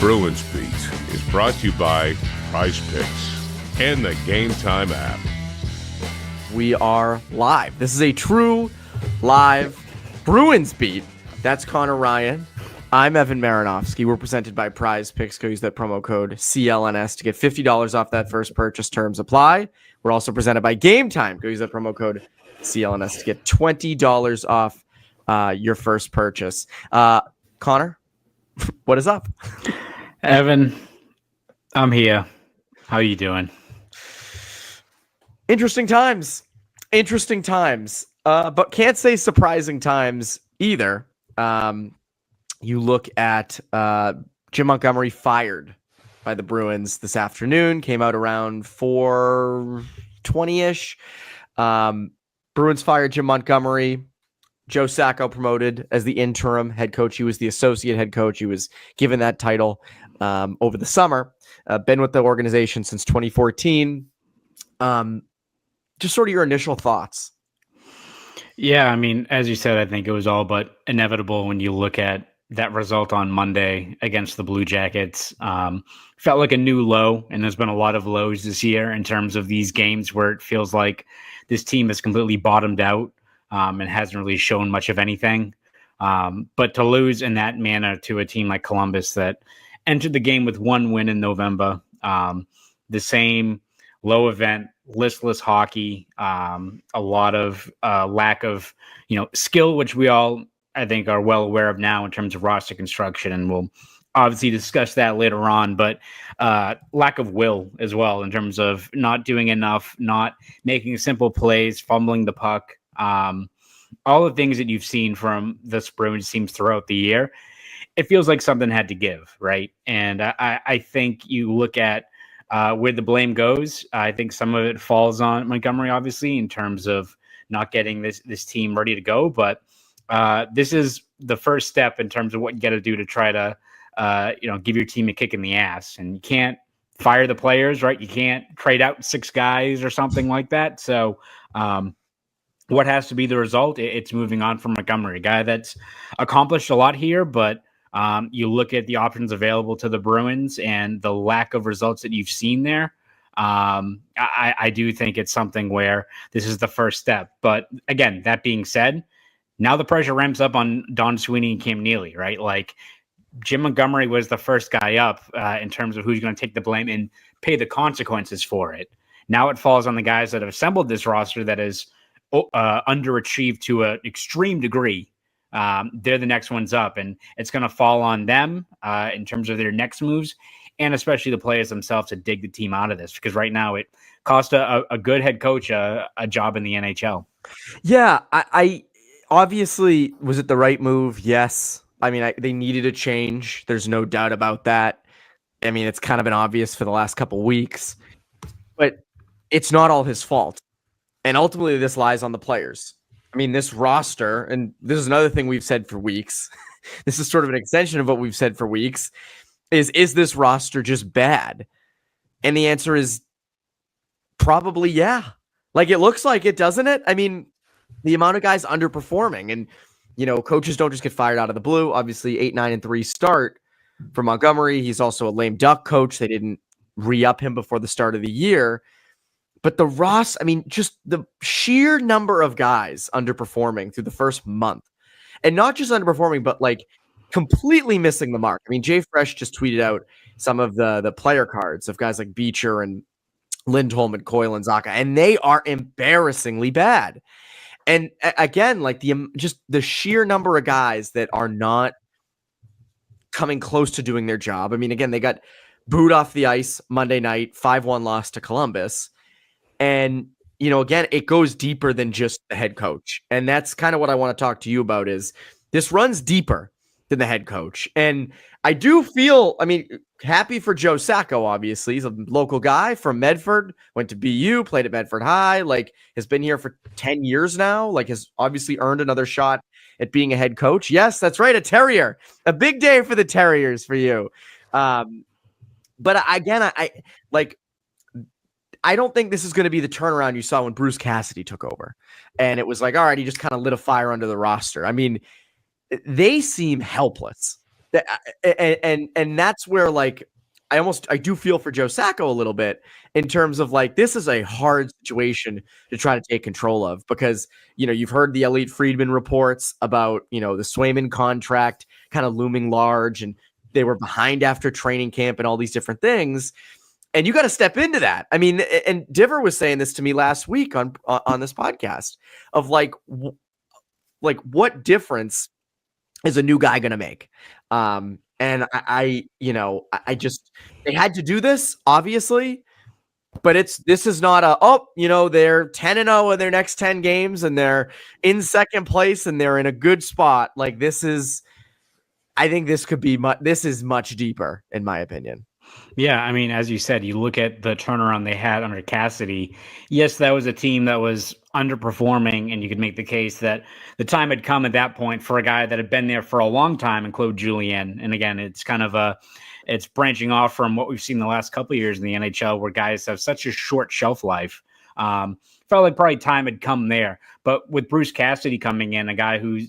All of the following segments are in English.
Bruins Beat is brought to you by Prize Picks and the Game Time app. We are live. This is a true live Bruins Beat. That's Conor Ryan. I'm Evan Marinofsky. We're presented by Prize Picks. Go use that promo code CLNS to get $50 off that first purchase. Terms apply. We're also presented by Game Time. Go use that promo code CLNS to get $20 off your first purchase. Connor, what is up? Evan, I'm here. How are you doing? Interesting times. But can't say surprising times either. You look at Jim Montgomery fired by the Bruins this afternoon. Came out around 4:20-ish. Bruins fired Jim Montgomery. Joe Sacco promoted as the interim head coach. He was the associate head coach. He was given that title over the summer. Been with the organization since 2014. Just sort of your initial thoughts. Yeah, I mean, as you said, I think it was all but inevitable when you look at that result on Monday against the Blue Jackets. Felt like a new low, and there's been a lot of lows this year in terms of these games where it feels like this team has completely bottomed out and hasn't really shown much of anything. But to lose in that manner to a team like Columbus that entered the game with one win in November, the same low event, listless hockey, a lot of lack of skill, which we all, I think, are well aware of now in terms of roster construction, and we'll obviously discuss that later on, but lack of will as well in terms of not doing enough, not making simple plays, fumbling the puck, all the things that you've seen from the Bruins teams throughout the year. It feels like something had to give, right? And I think you look at where the blame goes. I think some of it falls on Montgomery, obviously, in terms of not getting this team ready to go. But this is the first step in terms of what you got to do to try to, give your team a kick in the ass. And you can't fire the players, right? You can't trade out 6 guys or something like that. So what has to be the result? It's moving on from Montgomery, a guy that's accomplished a lot here, but you look at the options available to the Bruins and the lack of results that you've seen there. I do think it's something where this is the first step. But again, that being said, now the pressure ramps up on Don Sweeney and Cam Neely, right? Like Jim Montgomery was the first guy up in terms of who's going to take the blame and pay the consequences for it. Now it falls on the guys that have assembled this roster that is underachieved to an extreme degree. They're the next ones up, and it's going to fall on them in terms of their next moves, and especially the players themselves to dig the team out of this, because right now it cost a good head coach a job in the NHL. Yeah, I obviously, was it the right move? Yes. I mean, they needed a change. There's no doubt about that. I mean, it's kind of been obvious for the last couple weeks, but it's not all his fault. And ultimately, this lies on the players. I mean, this roster, and this is another thing we've said for weeks. This is sort of an extension of what we've said for weeks, is this roster just bad? And the answer is probably yeah. Like, it looks like it, doesn't it? I mean, the amount of guys underperforming, and, coaches don't just get fired out of the blue. Obviously, 8-9-3 start for Montgomery. He's also a lame duck coach. They didn't re-up him before the start of the year. But just the sheer number of guys underperforming through the first month, and not just underperforming, but like completely missing the mark. I mean, Jay Fresh just tweeted out some of the player cards of guys like Beecher and Lindholm and Coyle and Zacha, and they are embarrassingly bad. And again, like the sheer number of guys that are not coming close to doing their job. I mean, again, they got booed off the ice Monday night, 5-1 loss to Columbus. And, again, it goes deeper than just the head coach. And that's kind of what I want to talk to you about, is this runs deeper than the head coach. And I do feel, happy for Joe Sacco, obviously. He's a local guy from Medford, went to BU, played at Medford High, has been here for 10 years now, has obviously earned another shot at being a head coach. Yes, that's right, a Terrier. A big day for the Terriers for you. But again, I don't think this is going to be the turnaround you saw when Bruce Cassidy took over. And it was like, all right, he just kind of lit a fire under the roster. I mean, they seem helpless. And that's where like I do feel for Joe Sacco a little bit in terms of like this is a hard situation to try to take control of because you've heard the Elliot Friedman reports about the Swayman contract kind of looming large and they were behind after training camp and all these different things. And you got to step into that. I mean, and Diver was saying this to me last week on this podcast of like what difference is a new guy going to make? And I just they had to do this obviously, but this is not they're 10-0 in their next 10 games and they're in second place and they're in a good spot. Like I think this could be this is much deeper in my opinion. Yeah, I mean, as you said, you look at the turnaround they had under Cassidy. Yes, that was a team that was underperforming, and you could make the case that the time had come at that point for a guy that had been there for a long time in Claude Julien. And again, it's kind of it's branching off from what we've seen the last couple of years in the NHL where guys have such a short shelf life. Felt like probably time had come there. But with Bruce Cassidy coming in, a guy who's,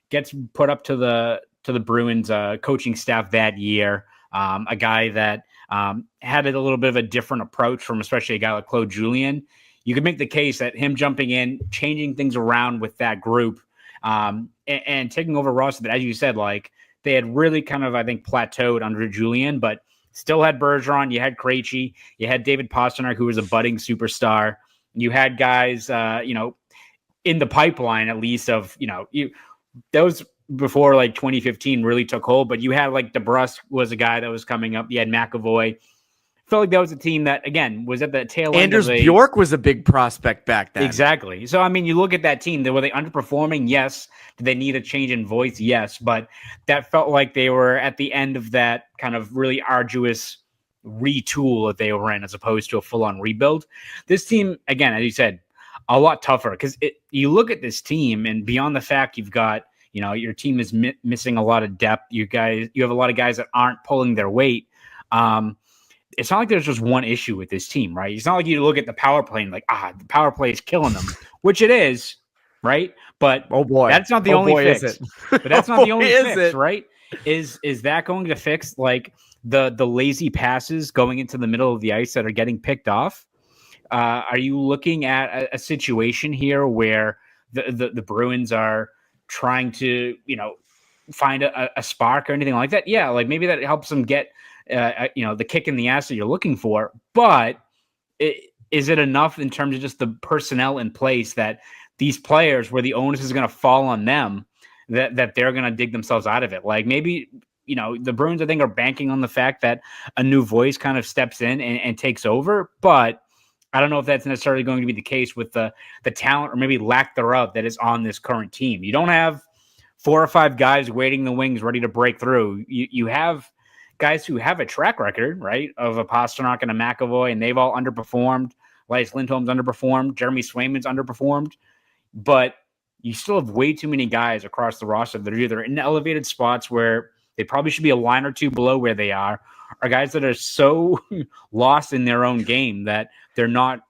gets put up to the Bruins coaching staff that year, a guy that had a little bit of a different approach from especially a guy like Claude Julien. You could make the case that him jumping in, changing things around with that group, and taking over roster that, as you said, like they had really kind of, I think, plateaued under Julien, but still had Bergeron, you had Krejci, you had David Pastrnak, who was a budding superstar. You had guys, in the pipeline at least of, those before like 2015 really took hold, but you had like DeBrusque was a guy that was coming up. You had McAvoy. Felt like that was a team that, again, was at the tail end. Anders Bjork was a big prospect back then. Exactly. So, I mean, you look at that team. Were they underperforming? Yes. Did they need a change in voice? Yes. But that felt like they were at the end of that kind of really arduous retool that they were in as opposed to a full-on rebuild. This team, again, as you said, a lot tougher because you look at this team and beyond the fact you've got, your team is missing a lot of depth. You have a lot of guys that aren't pulling their weight. It's not like there's just one issue with this team, right? It's not like you look at the power play and like, the power play is killing them, which it is, right? But oh boy, that's not the only fix. But that's not the only fix, right? Is that going to fix like the lazy passes going into the middle of the ice that are getting picked off? Are you looking at a situation here where the Bruins are trying to, find a spark or anything like that? Yeah, like maybe that helps them get the kick in the ass that you're looking for, but is it enough in terms of just the personnel in place that these players where the onus is going to fall on them that they're going to dig themselves out of it? Like maybe, the Bruins, I think, are banking on the fact that a new voice kind of steps in and takes over, but I don't know if that's necessarily going to be the case with the talent or maybe lack thereof that is on this current team. You don't have 4 or 5 guys waiting in the wings ready to break through. You have guys who have a track record, right, of a Pastrnak and a McAvoy, and they've all underperformed. Elias Lindholm's underperformed. Jeremy Swayman's underperformed. But you still have way too many guys across the roster that are either in elevated spots where they probably should be a line or two below where they are, or guys that are so lost in their own game that they're not,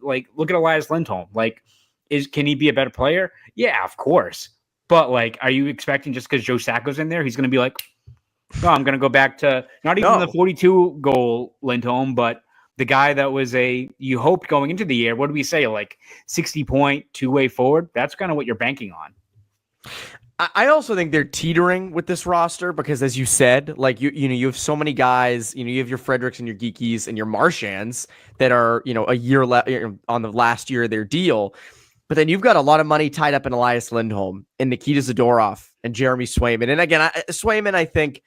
like, look at Elias Lindholm. Like, can he be a better player? Yeah, of course. But, like, are you expecting just because Joe Sacco's in there, he's going to be like, no, I'm going to go back to not even the 42 goal Lindholm, but the guy that was you hoped going into the year, what do we say, like 60-point two-way forward? That's kind of what you're banking on. I also think they're teetering with this roster because, as you said, like you have so many guys. You have your Fredericks and your Geekies and your Marchands that are a year on the last year of their deal, but then you've got a lot of money tied up in Elias Lindholm and Nikita Zadorov and Jeremy Swayman. And again, Swayman, I think,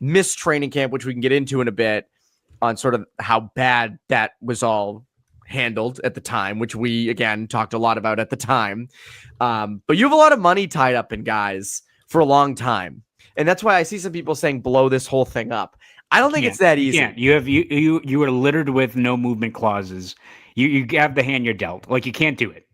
missed training camp, which we can get into in a bit on sort of how bad that was all handled at the time, which we, again, talked a lot about at the time. But you have a lot of money tied up in guys for a long time. And that's why I see some people saying blow this whole thing up. I don't think it's that easy. You are littered with no movement clauses. You have the hand you're dealt. Like, you can't do it.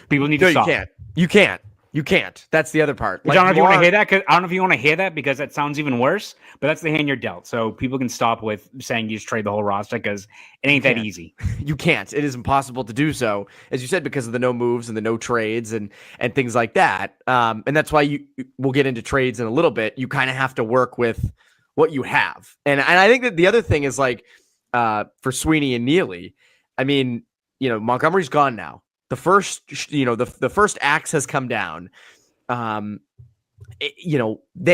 People need to stop. You can't. You can't. That's the other part. Which I don't know if you want to hear that. Cause I don't know if you want to hear that because that sounds even worse. But that's the hand you're dealt. So people can stop with saying you just trade the whole roster because it ain't that easy. You can't. It is impossible to do so, as you said, because of the no moves and the no trades and things like that. And that's why we'll get into trades in a little bit. You kind of have to work with what you have. And I think that the other thing is like for Sweeney and Neely. I mean, Montgomery's gone now. The first, the first axe has come down. They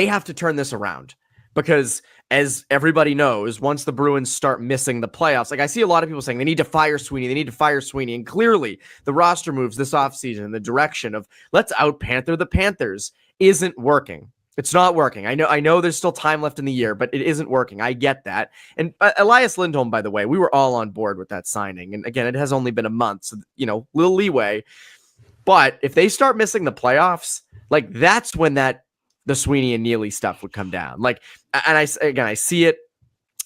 have to turn this around because, as everybody knows, once the Bruins start missing the playoffs, like I see a lot of people saying they need to fire Sweeney. And clearly the roster moves this offseason in the direction of let's out-Panther the Panthers isn't working. It's not working. I know there's still time left in the year, but it isn't working. I get that. And Elias Lindholm, by the way, we were all on board with that signing. And again, it has only been a month, so, little leeway. But if they start missing the playoffs, like that's when the Sweeney and Neely stuff would come down. Like, and I see it.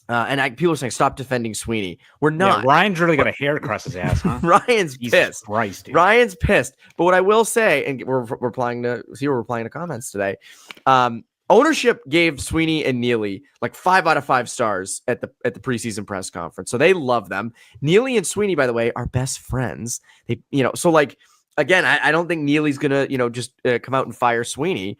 People are saying, stop defending Sweeney. We're not. Yeah, Ryan's really got a hair across his ass, huh? Ryan's Jesus pissed. Christ, dude. Ryan's pissed. But what I will say, and we're replying to comments today. Ownership gave Sweeney and Neely like 5 out of 5 stars at the preseason press conference. So they love them. Neely and Sweeney, by the way, are best friends. So like, again, I don't think Neely's going to, just come out and fire Sweeney.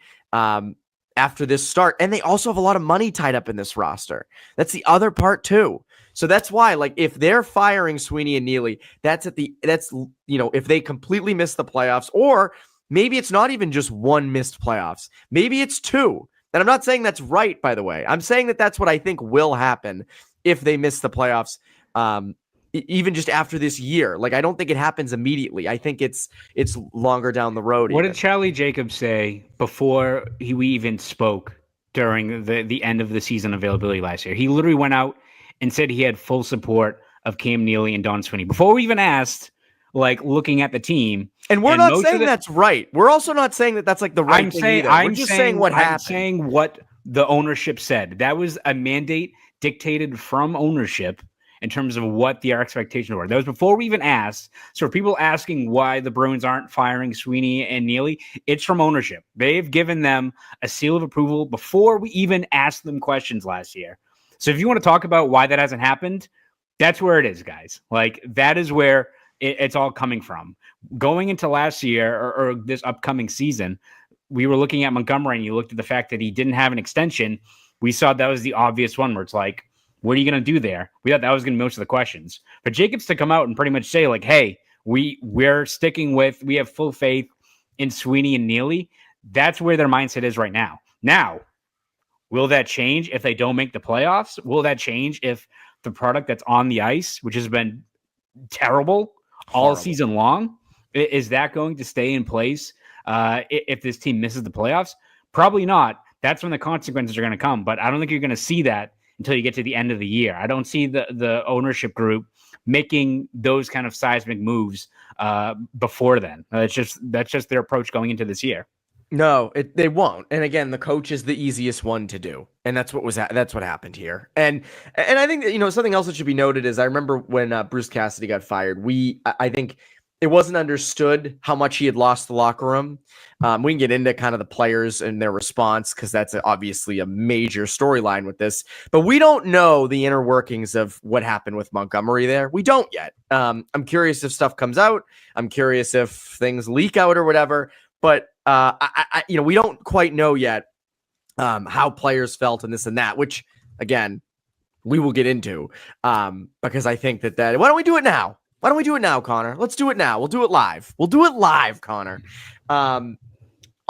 After this start. And they also have a lot of money tied up in this roster. That's the other part too. So that's why, like, if they're firing Sweeney and Neely, if they completely miss the playoffs, or maybe it's not even just one missed playoffs. Maybe it's 2. And I'm not saying that's right, by the way. I'm saying that that's what I think will happen if they miss the playoffs. Even just after this year, like I don't think it happens immediately. I think it's longer down the road. What did Charlie Jacobs say before we even spoke during the end of the season availability last year? He literally went out and said he had full support of Cam Neely and Don Sweeney before we even asked, like looking at the team. And we're not saying that's right. We're also not saying that that's like the right thing either. We're just saying what happened. I'm saying what the ownership said. That was a mandate dictated from ownership in terms of what their expectations were. That was before we even asked. So for people asking why the Bruins aren't firing Sweeney and Neely, it's from ownership. They've given them a seal of approval before we even asked them questions last year. So if you want to talk about why that hasn't happened, that's where it is, guys. Like that is where it's all coming from. Going into last year or this upcoming season, we were looking at Montgomery and you looked at the fact that he didn't have an extension. We saw that was the obvious one where it's like, what are you going to do there? We thought that was going to be most of the questions. But Jacobs to come out and pretty much say like, hey, we're sticking with, we have full faith in Sweeney and Neely. That's where their mindset is right now. Now, will that change if they don't make the playoffs? Will that change if the product that's on the ice, which has been terrible all season long, is that going to stay in place if this team misses the playoffs? Probably not. That's when the consequences are going to come. But I don't think you're going to see that until you get to the end of the year. I don't see the ownership group making those kind of seismic moves before then. That's just their approach going into this year. No, they won't. And again, the coach is the easiest one to do, and that's what happened here. And I think that, something else that should be noted is I remember when Bruce Cassidy got fired. I think it wasn't understood how much he had lost the locker room. We can get into kind of the players and their response because that's obviously a major storyline with this. But we don't know the inner workings of what happened with Montgomery there. We don't yet. I'm curious if stuff comes out. I'm curious if things leak out or whatever. But we don't quite know yet how players felt and this and that, which again we will get into because I think that why don't we do it now? Why don't we do it now, Connor? Let's do it now. We'll do it live. Connor.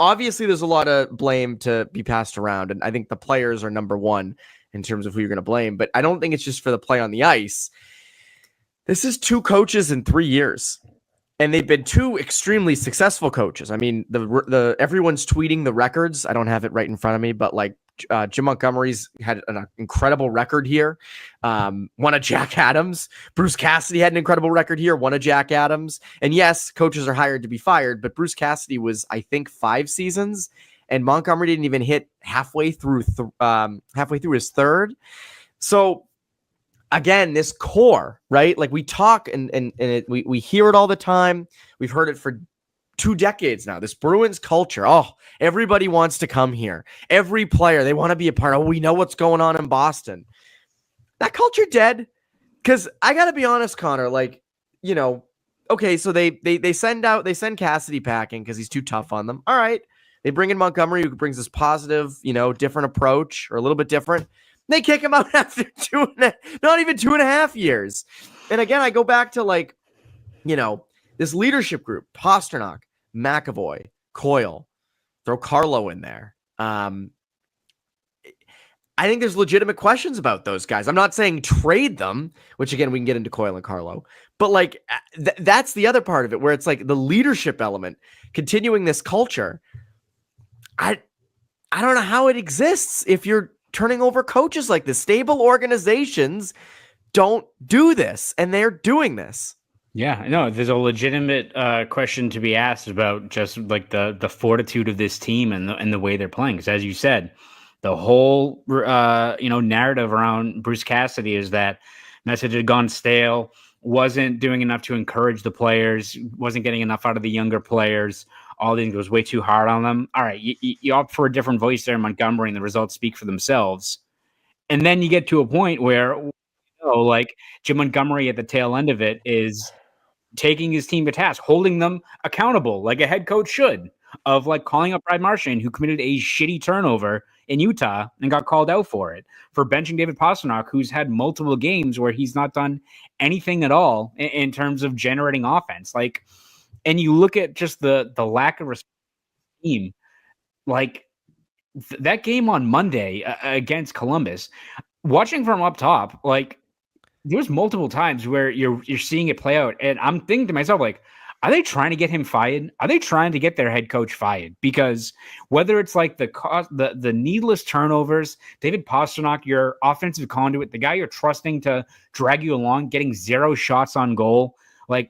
Obviously, there's a lot of blame to be passed around, and I think the players are number one in terms of who you're going to blame. But I don't think it's just for the play on the ice. This is 2 coaches in 3 years, and they've been 2 extremely successful coaches. I mean, the everyone's tweeting the records. I don't have it right in front of me, but like Jim Montgomery's had an incredible record here. Won a Jack Adams. Bruce Cassidy had an incredible record here. Won a Jack Adams. And yes, coaches are hired to be fired, but Bruce Cassidy was, I think, 5 seasons, and Montgomery didn't even hit halfway through his third. So again, this core, right? Like we talk and we hear it all the time. We've heard it for 2 decades now. This Bruins culture. Oh, everybody wants to come here. Every player, they want to be a part of. We know what's going on in Boston. That culture dead. Because I got to be honest, Connor, like, okay, so they send Cassidy packing because he's too tough on them. All right. They bring in Montgomery, who brings this positive, different approach, or a little bit different. They kick him out after not even 2.5 years. And again, I go back to this leadership group: Pasternak, McAvoy, Coyle, throw Carlo in there. I think there's legitimate questions about those guys. I'm not saying trade them, which again, we can get into Coyle and Carlo, but that's the other part of it, where it's like the leadership element, continuing this culture. I don't know how it exists if you're turning over coaches like this. Stable organizations don't do this, and they're doing this. Yeah, no, there's a legitimate question to be asked about just like the fortitude of this team and the way they're playing. Because as you said, the whole narrative around Bruce Cassidy is that message had gone stale, wasn't doing enough to encourage the players, wasn't getting enough out of the younger players. All things was way too hard on them. All right, you opt for a different voice there in Montgomery, and the results speak for themselves. And then you get to a point where, like Jim Montgomery at the tail end of it is taking his team to task, holding them accountable like a head coach should, of like calling up Brad Marchand, who committed a shitty turnover in Utah and got called out for it, for benching David Pasternak, who's had multiple games where he's not done anything at all in terms of generating offense. And you look at just the lack of respect for the team, that game on Monday against Columbus, watching from up top, there's multiple times where you're seeing it play out, and I'm thinking to myself, are they trying to get him fired? Are they trying to get their head coach fired? Because whether it's the needless turnovers, David Pasternak, your offensive conduit, the guy you're trusting to drag you along, getting 0 shots on goal,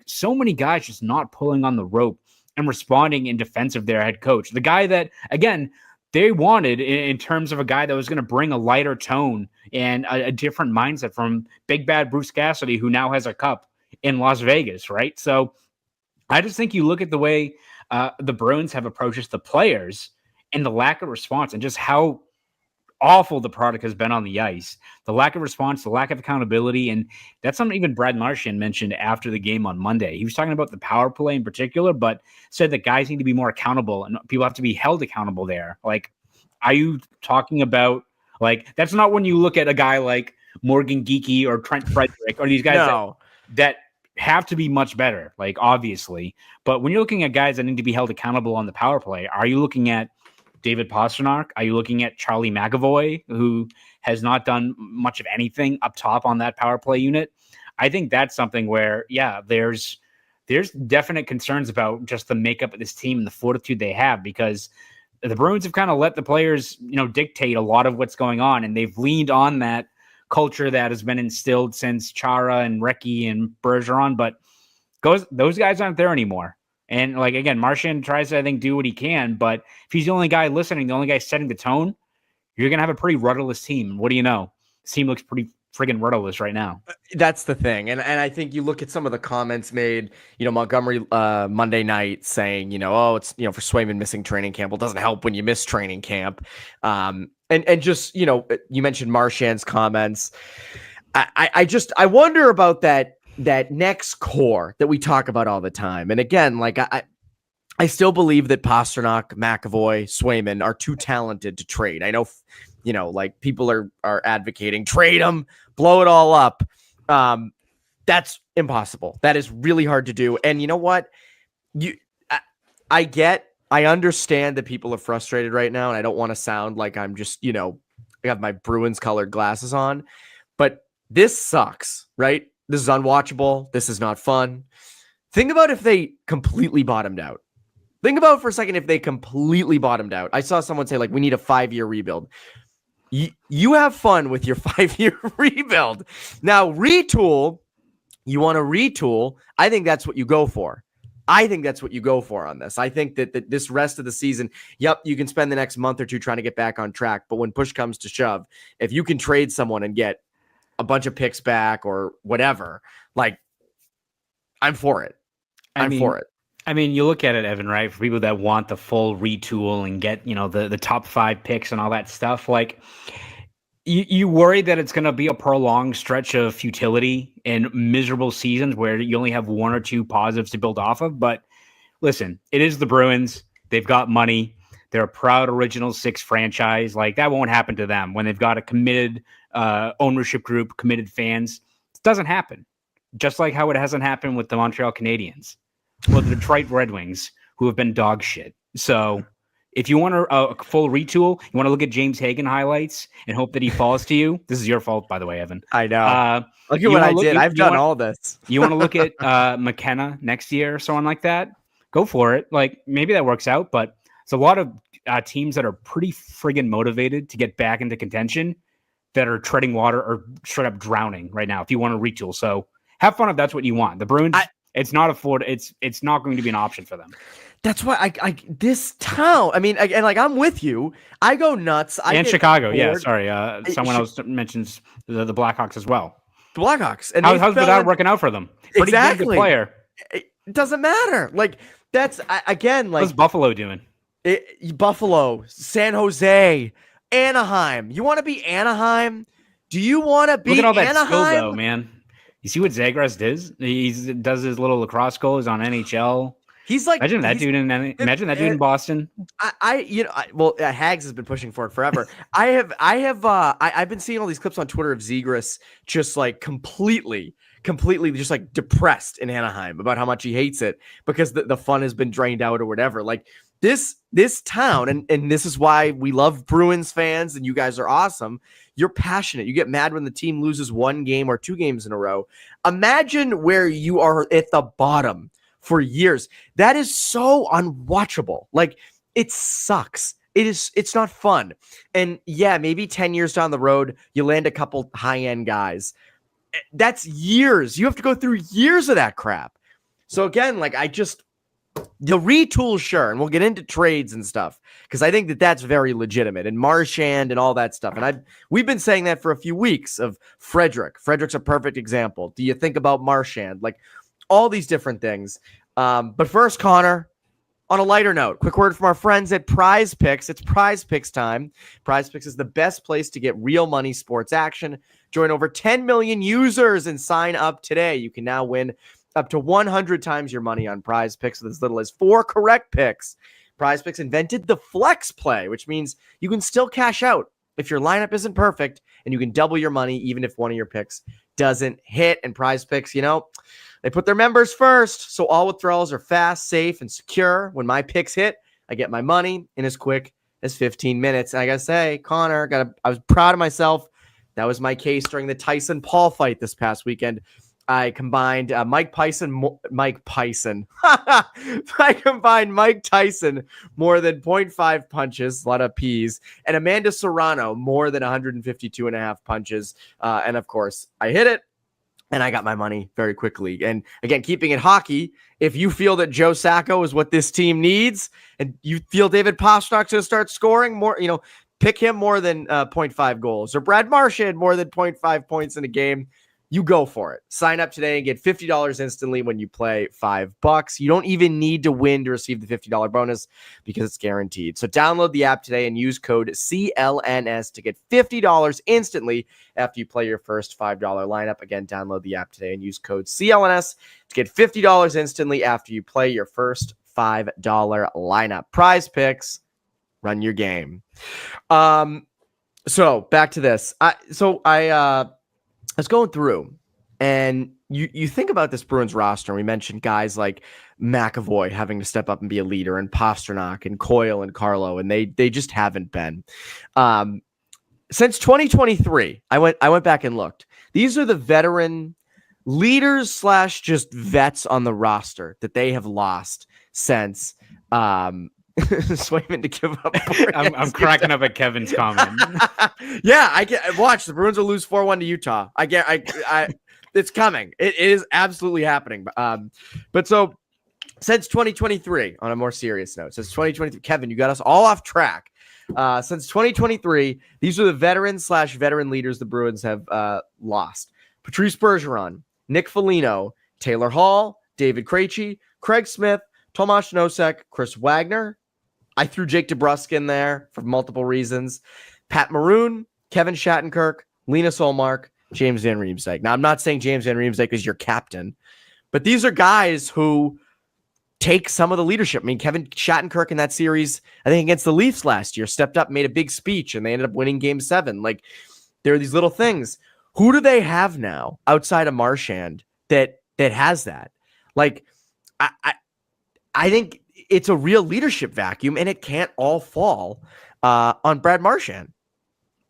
so many guys just not pulling on the rope and responding in defense of their head coach. The guy that, again, they wanted in terms of a guy that was going to bring a lighter tone and a different mindset from big bad Bruce Cassidy, who now has a cup in Las Vegas, right? So I just think you look at the way the Bruins have approached the players and the lack of response and just how awful the product has been on the ice, the lack of response, the lack of accountability. And that's something even Brad Marchand mentioned after the game on Monday. He was talking about the power play in particular, but said that guys need to be more accountable and people have to be held accountable there. Are you talking about, that's not when you look at a guy like Morgan Geekie or Trent Frederick or these guys that have to be much better, obviously. But when you're looking at guys that need to be held accountable on the power play, are you looking at David Pasternak? Are you looking at Charlie McAvoy, who has not done much of anything up top on that power play unit? I think that's something where, there's definite concerns about just the makeup of this team and the fortitude they have, because the Bruins have kind of let the players, dictate a lot of what's going on, and they've leaned on that culture that has been instilled since Chara and Recchi and Bergeron, but those guys aren't there anymore. And again, Marchand tries to, I think, do what he can, but if he's the only guy listening, the only guy setting the tone, you're going to have a pretty rudderless team. What do you know? This team looks pretty friggin' rudderless right now. That's the thing. And I think you look at some of the comments made, Montgomery Monday night saying, it's, for Swayman missing training camp. Well, it doesn't help when you miss training camp. And just, you mentioned Marchand's comments. I wonder about that next core that we talk about all the time. And again, I still believe that Pasternak, McAvoy, Swayman are too talented to trade. I know, people are advocating trade them, blow it all up. That's impossible. That is really hard to do. And you know what? I understand that people are frustrated right now, and I don't want to sound like I'm just, I have my Bruins colored glasses on, but this sucks, right? This is unwatchable. This is not fun. Think about if they completely bottomed out. Think about for a second if they completely bottomed out. I saw someone say, we need a 5-year rebuild. You have fun with your 5-year rebuild. Now, retool, you want to retool. I think that's what you go for. I think that's what you go for on this. I think that this rest of the season, you can spend the next month or two trying to get back on track. But when push comes to shove, if you can trade someone and get a bunch of picks back or whatever, I'm for it. I'm for it. I mean, you look at it, Evan, right? For people that want the full retool and get, the top 5 picks and all that stuff, like you worry that it's going to be a prolonged stretch of futility and miserable seasons where you only have 1 or 2 positives to build off of. But listen, it is the Bruins. They've got money. They're a proud Original Six franchise. Like, that won't happen to them when they've got a committed ownership group, committed fans. It doesn't happen. Just like how it hasn't happened with the Montreal Canadiens. Well, the Detroit Red Wings, who have been dog shit. So if you want a full retool, you want to look at James Hagan highlights and hope that he falls to you. This is your fault, by the way, Evan. I know. Look at what I did. I've done all this. You want to look at McKenna next year or someone like that? Go for it. Like, maybe that works out, but it's a lot of teams that are pretty friggin' motivated to get back into contention that are treading water or straight up drowning right now if you want to retool. So have fun if that's what you want. The Bruins, it's not going to be an option for them. That's why I this town. I mean, and like, I'm with you. I go nuts. And Chicago, bored. Yeah. Sorry, someone else mentions the Blackhawks as well. The Blackhawks, and how's that working out for them? Pretty exactly. Good player. It doesn't matter. Like, that's again. Like, what's Buffalo doing? Buffalo, San Jose, Anaheim. You want to be Anaheim? Do you want to be Look at all Anaheim? That skill, though, man. You see what Zagras does? He does his little lacrosse goals on NHL. He's like, imagine that dude in Boston. Hags has been pushing for it forever. I've been seeing all these clips on Twitter of Zegras just like completely just like depressed in Anaheim about how much he hates it because the fun has been drained out or whatever. Like this town, and this is why we love Bruins fans, and you guys are awesome. You're passionate. You get mad when the team loses 1 game or 2 games in a row. Imagine where you are at the bottom for years. That is so unwatchable. Like, it sucks. It's not fun. And yeah, maybe 10 years down the road, you land a couple high-end guys. That's years. You have to go through years of that crap. So again, like, the retool, sure, and we'll get into trades and stuff because I think that's very legitimate, and Marchand and all that stuff. And we've been saying that for a few weeks of Frederick. Frederick's a perfect example. Do you think about Marchand? Like, all these different things. But first, Connor, on a lighter note, quick word from our friends at Prize Picks. It's Prize Picks time. Prize Picks is the best place to get real money sports action. Join over 10 million users and sign up today. You can now win up to 100 times your money on Prize Picks with as little as 4 correct picks. Prize Picks invented the flex play, which means you can still cash out if your lineup isn't perfect, and you can double your money even if one of your picks doesn't hit. And Prize Picks, they put their members first, so all withdrawals are fast, safe, and secure. When my picks hit, I get my money in as quick as 15 minutes. And I gotta say, Connor, I was proud of myself. That was my case during the Tyson-Paul fight this past weekend. I combined Mike Tyson. I combined Mike Tyson more than 0.5 punches, a lot of P's, and Amanda Serrano more than 152.5 punches. And of course, I hit it, and I got my money very quickly. And again, keeping it hockey, if you feel that Joe Sacco is what this team needs, and you feel David Pastrnak's going to start scoring more, pick him more than 0.5 goals, or Brad Marchand more than 0.5 points in a game. You go for it. Sign up today and get $50 instantly when you play $5. You don't even need to win to receive the $50 bonus because it's guaranteed. So download the app today and use code CLNS to get $50 instantly after you play your first $5 lineup. Again, download the app today and use code CLNS to get $50 instantly after you play your first $5 lineup. Prize Picks, run your game. So back to this. I was going through, and you think about this Bruins roster, and we mentioned guys like McAvoy having to step up and be a leader, and Pastrnak and Coyle and Carlo, and they just haven't been. Since 2023, I went back and looked. These are the veteran leaders / just vets on the roster that they have lost since Swayman to give up. I'm cracking up at Kevin's comment. Yeah, I get. Watch, the Bruins will lose 4-1 to Utah. It's coming. It is absolutely happening. But so since 2023, on a more serious note, since 2023, Kevin, you got us all off track. Since 2023, these are the veterans / veteran leaders the Bruins have lost: Patrice Bergeron, Nick Foligno, Taylor Hall, David Krejci, Craig Smith, Tomas Nosek, Chris Wagner. I threw Jake DeBrusk in there for multiple reasons. Pat Maroon, Kevin Shattenkirk, Linus Ullmark, James Van Riemsdyk. Now, I'm not saying James Van Riemsdyk is your captain, but these are guys who take some of the leadership. I mean, Kevin Shattenkirk in that series, I think against the Leafs last year, stepped up, made a big speech, and they ended up winning Game 7. Like, there are these little things. Who do they have now outside of Marchand that has that? Like, I think it's a real leadership vacuum, and it can't all fall on Brad Marchand.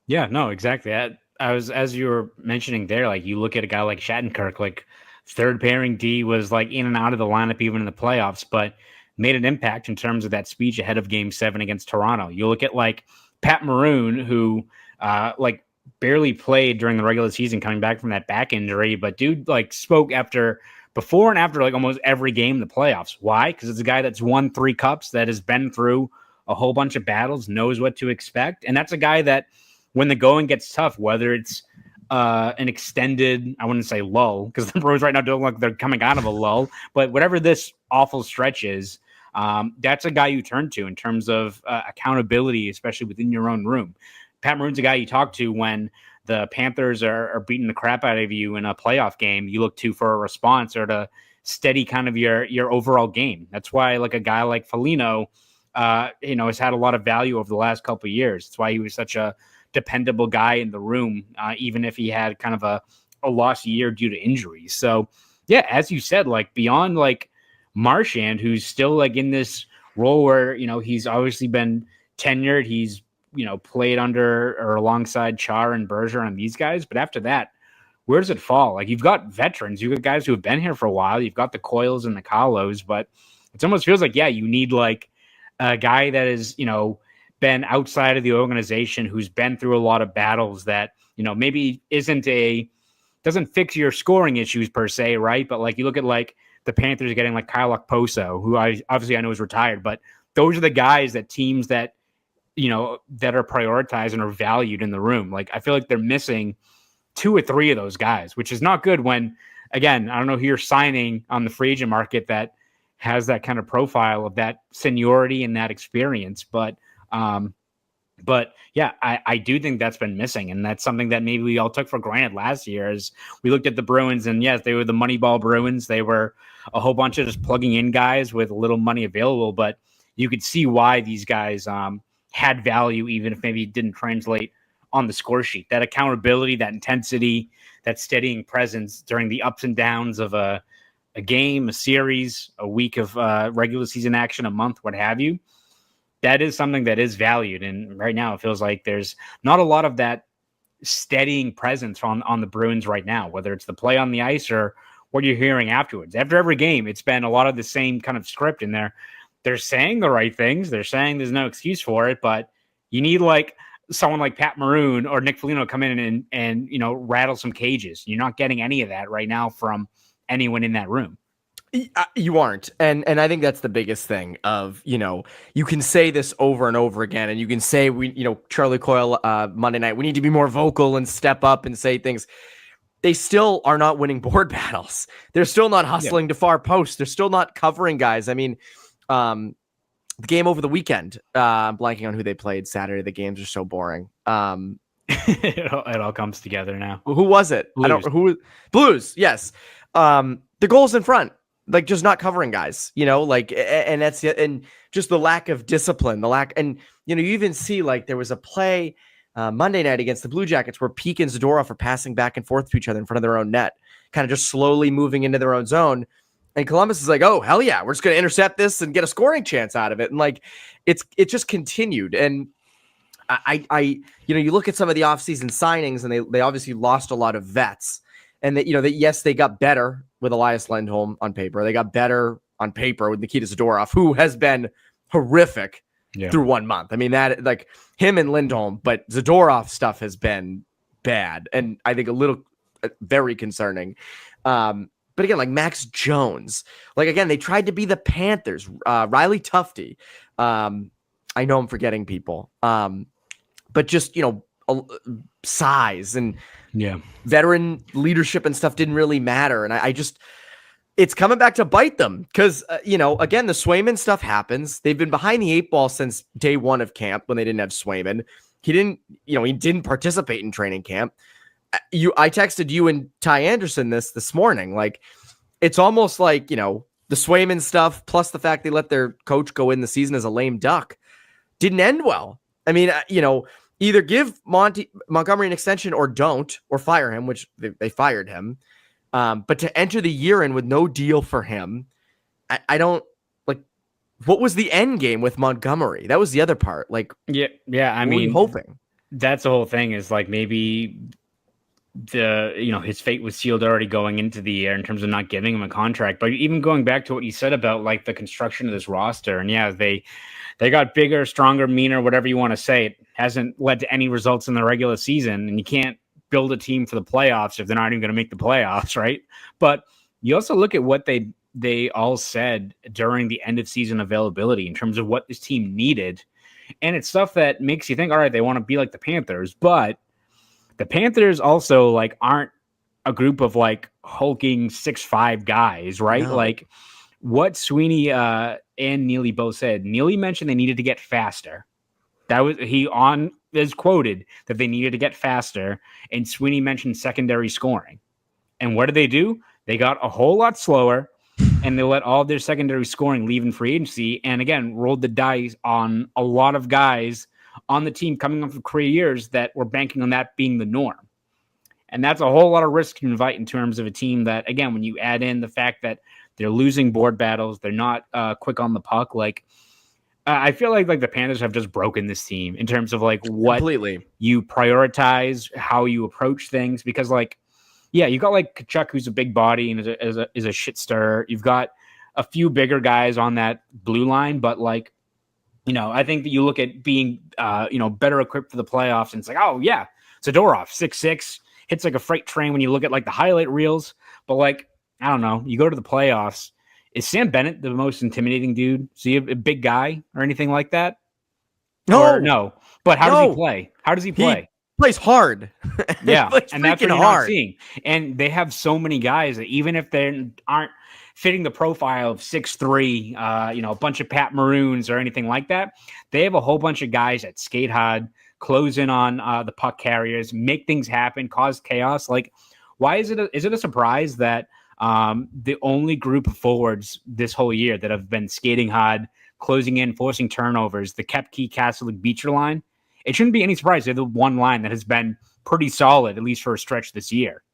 Yeah, no, exactly. I was, as you were mentioning there, like you look at a guy like Shattenkirk, like third pairing D was like in and out of the lineup even in the playoffs, but made an impact in terms of that speech ahead of Game 7 against Toronto. You look at like Pat Maroon, who like barely played during the regular season coming back from that back injury, but dude like spoke before and after like almost every game in the playoffs. Why? Because it's a guy that's won 3 cups, that has been through a whole bunch of battles, knows what to expect. And that's a guy that when the going gets tough, whether it's an extended, I wouldn't say lull, because the Bruins right now don't look like they're coming out of a lull, but whatever this awful stretch is, that's a guy you turn to in terms of accountability, especially within your own room. Pat Maroon's a guy you talk to when the Panthers are beating the crap out of you in a playoff game. You look to for a response or to steady kind of your overall game. That's why like a guy like Foligno, has had a lot of value over the last couple of years. That's why he was such a dependable guy in the room, even if he had kind of a lost year due to injuries. So yeah, as you said, like beyond like Marchand, who's still like in this role where, he's obviously been tenured. He's, played under or alongside Char and Bergeron and these guys. But after that, where does it fall? Like you've got veterans, you've got guys who have been here for a while. You've got the Coyles and the Kahlos, but it almost feels like, yeah, you need like a guy that is, been outside of the organization, who's been through a lot of battles that, maybe doesn't fix your scoring issues per se, right? But like you look at like the Panthers getting like Kyle Okposo, who I know is retired, but those are the guys that teams that, that are prioritized and are valued in the room. Like I feel like they're missing 2 or 3 of those guys, which is not good when, again, I don't know who you're signing on the free agent market that has that kind of profile of that seniority and that experience. But yeah, I do think that's been missing. And that's something that maybe we all took for granted last year as we looked at the Bruins, and yes, they were the Moneyball Bruins. They were a whole bunch of just plugging in guys with a little money available, but you could see why these guys had value, even if maybe it didn't translate on the score sheet. That accountability, that intensity, that steadying presence during the ups and downs of a game, a series, a week of regular season action, a month, what have you. That is something that is valued. And right now it feels like there's not a lot of that steadying presence on the Bruins right now, whether it's the play on the ice or what you're hearing afterwards. After every game, it's been a lot of the same kind of script in there. They're saying the right things. They're saying there's no excuse for it, but you need like someone like Pat Maroon or Nick Foligno come in and rattle some cages. You're not getting any of that right now from anyone in that room. You aren't. And I think that's the biggest thing of, you can say this over and over again, and you can say, Charlie Coyle, Monday night, we need to be more vocal and step up and say things. They still are not winning board battles. They're still not hustling to far post. They're still not covering guys. I mean, the game over the weekend, I'm blanking on who they played Saturday. The games are so boring. It all comes together now. Who was it? Blues. I don't who. Blues. Yes. The goals in front, like just not covering guys, and that's it. And just the lack of discipline, and you even see like there was a play Monday night against the Blue Jackets where Peak and Zadorov are passing back and forth to each other in front of their own net, kind of just slowly moving into their own zone. And Columbus is like, oh, hell yeah, we're just going to intercept this and get a scoring chance out of it. And like, it just continued. And you look at some of the offseason signings, and they obviously lost a lot of vets. And that, yes, they got better with Elias Lindholm on paper. They got better on paper with Nikita Zadorov, who has been horrific through 1 month. I mean, that like him and Lindholm, but Zadorov stuff has been bad. And I think very concerning. But again, like Max Jones, like, again, they tried to be the Panthers, Riley Tufte. I know I'm forgetting people. But just, size and veteran leadership and stuff didn't really matter. And I just, it's coming back to bite them because, again, the Swayman stuff happens. They've been behind the 8 ball since day one of camp when they didn't have Swayman. He didn't participate in training camp. I texted you and Ty Anderson this morning. Like, it's almost like, the Swayman stuff plus the fact they let their coach go in the season as a lame duck didn't end well. I mean, either give Montgomery an extension or don't, or fire him, which they fired him. But to enter the year in with no deal for him, I don't like. What was the end game with Montgomery? That was the other part. Like, yeah. I mean, hoping that's the whole thing. Is like maybe his fate was sealed already going into the year in terms of not giving him a contract. But even going back to what you said about like the construction of this roster, and they got bigger, stronger, meaner, whatever you want to say. It hasn't led to any results in the regular season, and you can't build a team for the playoffs if they're not even going to make the playoffs, right? But you also look at what they all said during the end of season availability in terms of what this team needed, and it's stuff that makes you think, all right, they want to be like the Panthers, but the Panthers also like aren't a group of like hulking 6'5" guys, right? No. Like what Sweeney and Neely both said. Neely mentioned they needed to get faster. That was is quoted that they needed to get faster, and Sweeney mentioned secondary scoring. And what did they do? They got a whole lot slower, and they let all of their secondary scoring leave in free agency, and again, rolled the dice on a lot of guys on the team coming off of career years that were banking on that being the norm. And that's a whole lot of risk to invite in terms of a team that, again, when you add in the fact that they're losing board battles, they're not quick on the puck, like I feel like the Panthers have just broken this team in terms of like what completely you prioritize, how you approach things. Because you got like Kachuk, who's a big body and is a shit stirrer. You've got a few bigger guys on that blue line, but I think that you look at being better equipped for the playoffs, and it's like, oh yeah, Zadorov 6'6", hits like a freight train when you look at like the highlight reels. But I don't know, you go to the playoffs. Is Sam Bennett the most intimidating dude? Is he a big guy or anything like that? No. But how does he play? How does he play? He plays hard. Yeah, and that's what you're not seeing. And they have so many guys that even if they aren't fitting the profile of 6'3", a bunch of Pat Maroons or anything like that, they have a whole bunch of guys that skate hard, close in on the puck carriers, make things happen, cause chaos. Like, why is it a surprise that the only group of forwards this whole year that have been skating hard, closing in, forcing turnovers, the Kepke, Kastelik, Beecher line, it shouldn't be any surprise they're the one line that has been pretty solid, at least for a stretch this year.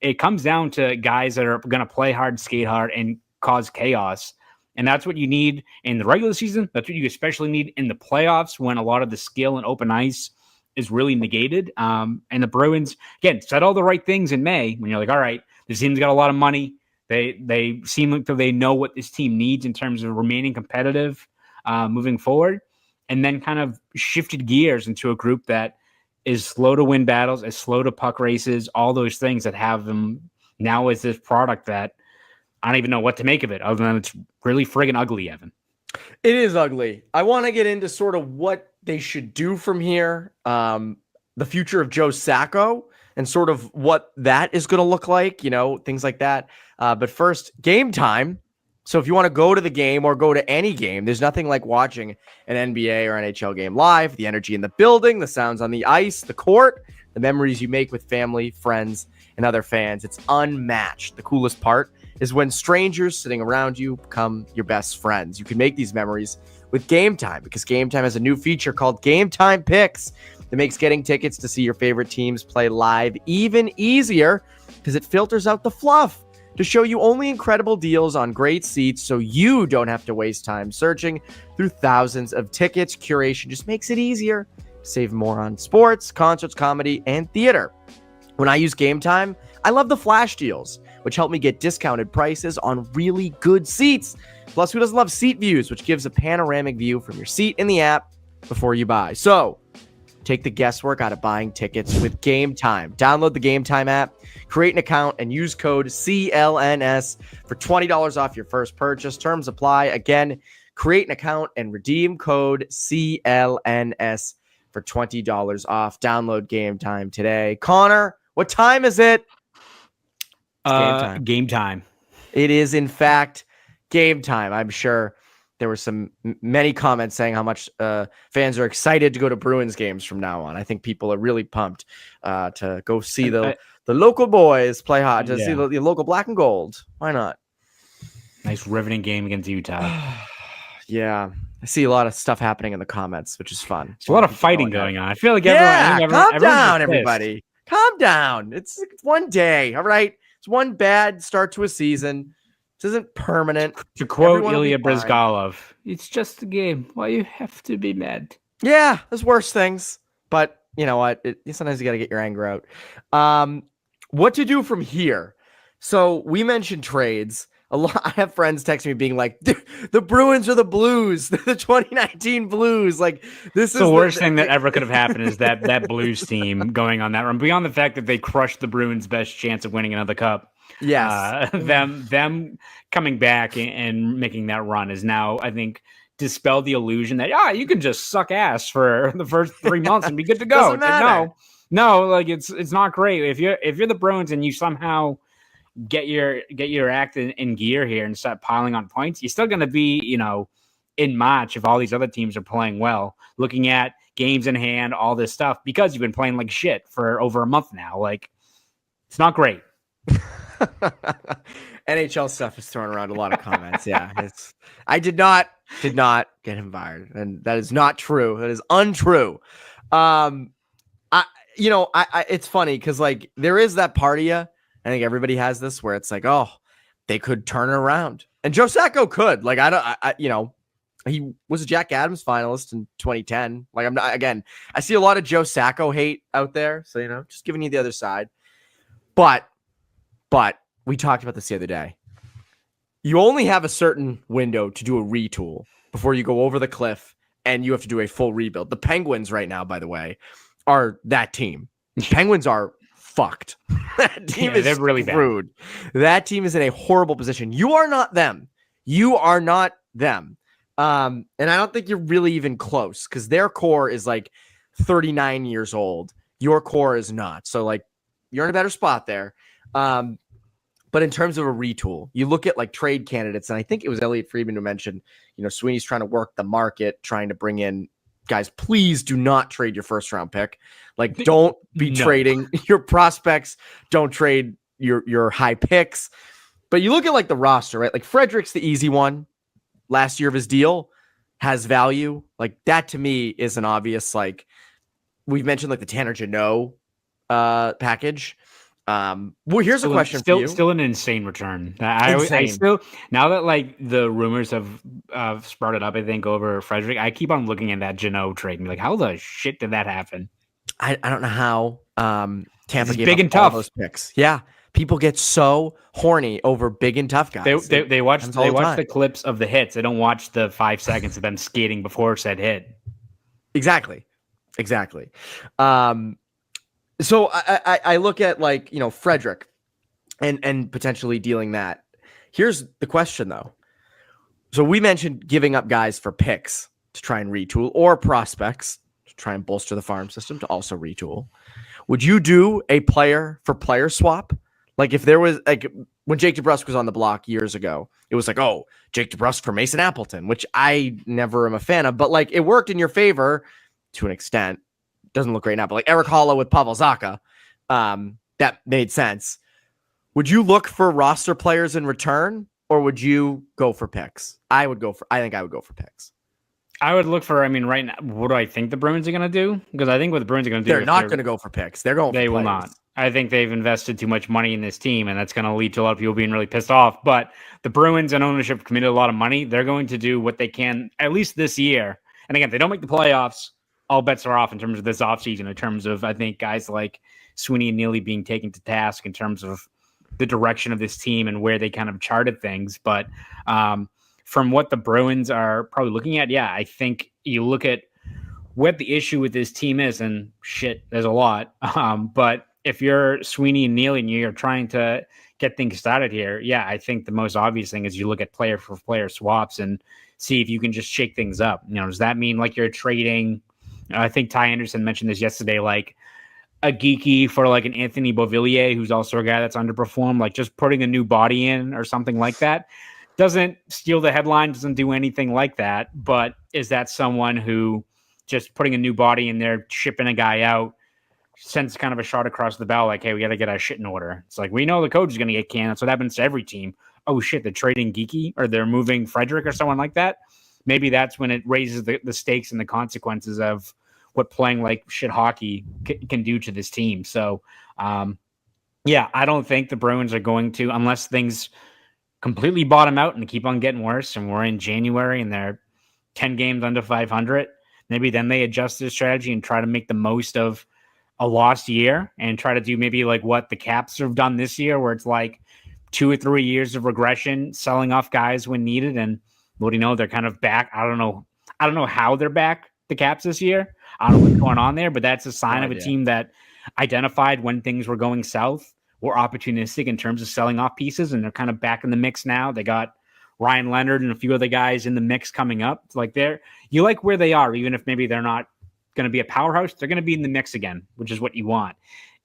It comes down to guys that are going to play hard, skate hard, and cause chaos. And that's what you need in the regular season. That's what you especially need in the playoffs when a lot of the skill and open ice is really negated. And the Bruins, again, said all the right things in May when you're like, all right, this team's got a lot of money. They seem like they know what this team needs in terms of remaining competitive moving forward, and then kind of shifted gears into a group that is slow to win battles, is slow to puck races, all those things that have them now as this product that I don't even know what to make of it other than it's really friggin' ugly, Evan. It is ugly. I want to get into sort of what they should do from here, the future of Joe Sacco, and sort of what that is going to look like, things like that. But first, game time. So if you want to go to the game or go to any game, there's nothing like watching an NBA or NHL game live. The energy in the building, the sounds on the ice, the court, the memories you make with family, friends, and other fans. It's unmatched. The coolest part is when strangers sitting around you become your best friends. You can make these memories with Game Time, because Game Time has a new feature called Game Time Picks that makes getting tickets to see your favorite teams play live even easier, because it filters out the fluff to show you only incredible deals on great seats, so you don't have to waste time searching through thousands of tickets. Curation just makes it easier to save more on sports, concerts, comedy, and theater. When I use Game Time, I love the flash deals, which help me get discounted prices on really good seats. Plus, who doesn't love Seat Views, which gives a panoramic view from your seat in the app before you buy. So take the guesswork out of buying tickets with Game Time. Download the Game Time app, create an account, and use code CLNS for $20 off your first purchase. Terms apply. Again, create an account and redeem code CLNS for $20 off. Download Game Time today. Connor, what time is it? It's game time. It is, in fact, game time. I'm sure there were many comments saying how much fans are excited to go to Bruins games from now on. I think people are really pumped to go see the local boys play hot, to see the local black and gold. Why not? Nice riveting game against Utah. Yeah. I see a lot of stuff happening in the comments, which is fun. There's a lot of fighting going on. I feel like calm down, everybody. Calm down. It's one day, all right? It's one bad start to a season. This isn't permanent. To quote Ilya Bryzgalov, it's just a game. Why you have to be mad? Yeah, there's worse things. But you know what? Sometimes you got to get your anger out. What to do from here? So we mentioned trades. I have friends texting me being like, the Bruins are the Blues, the 2019 Blues. Like, this is the worst thing that ever could have happened is that Blues team going on that run. Beyond the fact that they crushed the Bruins' best chance of winning another cup. Yes. Them coming back and making that run is now, I think, dispelled the illusion that, you can just suck ass for the first 3 months and be good to go. Doesn't matter. No, like it's not great. If you're the Bruins and you somehow get your act in gear here and start piling on points, you're still going to be, in March if all these other teams are playing well, looking at games in hand, all this stuff, because you've been playing like shit for over a month now. Like, it's not great. NHL stuff is throwing around a lot of comments. Yeah, I did not get him fired, and that is not true. That is untrue. It's funny because like there is that part of you. I think everybody has this where it's like, oh, they could turn it around, and Joe Sacco could. Like he was a Jack Adams finalist in 2010. Like I see a lot of Joe Sacco hate out there, so just giving you the other side, but we talked about this the other day. You only have a certain window to do a retool before you go over the cliff and you have to do a full rebuild. The Penguins right now, by the way, are that team. Penguins are fucked. That team is really screwed. That team is in a horrible position. You are not them. You are not them. And I don't think you're really even close because their core is like 39 years old. Your core is not. So like you're in a better spot there. But in terms of a retool, you look at like trade candidates, and I think it was Elliot Friedman who mentioned, Sweeney's trying to work the market, trying to bring in guys. Please do not trade your first round pick. Like, don't be trading your prospects. Don't trade your high picks. But you look at like the roster, right? Like Frederick's the easy one. Last year of his deal has value. Like that to me is an obvious, like we've mentioned, like the Tanner Jeannot package. Well, here's a question for you. Still an insane return. I still, now that like the rumors have sprouted up, I think over Frederick, I keep on looking at that Jeannot trade and be like, how the shit did that happen? I don't know how Tampa gave big up and tough all those picks. Yeah, people get so horny over big and tough guys. They watch the clips of the hits. They don't watch the 5 seconds of them skating before said hit. Exactly. So I look at like, Frederick and potentially dealing that. Here's the question though. So we mentioned giving up guys for picks to try and retool, or prospects to try and bolster the farm system to also retool. Would you do a player for player swap? Like if there was like when Jake DeBrusk was on the block years ago, it was like, oh, Jake DeBrusk for Mason Appleton, which I never am a fan of, but like it worked in your favor to an extent. Doesn't look great now, but like Eric Holla with Pavel Zacha, that made sense. Would you look for roster players in return, or would you go for picks? I think I would go for picks. I would look for, right now, what do I think the Bruins are going to do? Because I think what the Bruins are going to do, they're not going to go for picks. They will not. I think they've invested too much money in this team, and that's going to lead to a lot of people being really pissed off. But the Bruins and ownership committed a lot of money. They're going to do what they can, at least this year. And again, if they don't make the playoffs, all bets are off in terms of this offseason, in terms of, I think, guys like Sweeney and Neely being taken to task in terms of the direction of this team and where they kind of charted things. But from what the Bruins are probably looking at, I think you look at what the issue with this team is, and shit, there's a lot. But if you're Sweeney and Neely and you're trying to get things started here, I think the most obvious thing is you look at player for player swaps and see if you can just shake things up. Does that mean like you're trading? I think Ty Anderson mentioned this yesterday, like a geeky for like an Anthony Beauvillier, who's also a guy that's underperformed, like just putting a new body in or something like that. Doesn't steal the headline, doesn't do anything like that, but is that someone who just putting a new body in there, shipping a guy out, sends kind of a shot across the bow, like, hey, we got to get our shit in order. It's like, we know the coach is going to get canned. That's what happens to every team. Oh, shit, they're trading Geeky or they're moving Frederick or someone like that. Maybe that's when it raises the stakes and the consequences of what playing like shit hockey can do to this team. So, yeah, I don't think the Bruins are going to, unless things completely bottom out and keep on getting worse, and we're in January and they're 10 games under 500, maybe then they adjust their strategy and try to make the most of a lost year and try to do maybe like what the Caps have done this year, where it's like 2 or 3 years of regression, selling off guys when needed. And what do you know? They're kind of back. I don't know how they're back, the Caps, this year. I don't know what's going on there, but that's a sign of a team that identified when things were going south, were opportunistic in terms of selling off pieces, and they're kind of back in the mix now. They got Ryan Leonard and a few other guys in the mix coming up. It's like you like where they are, even if maybe they're not going to be a powerhouse, they're going to be in the mix again, which is what you want.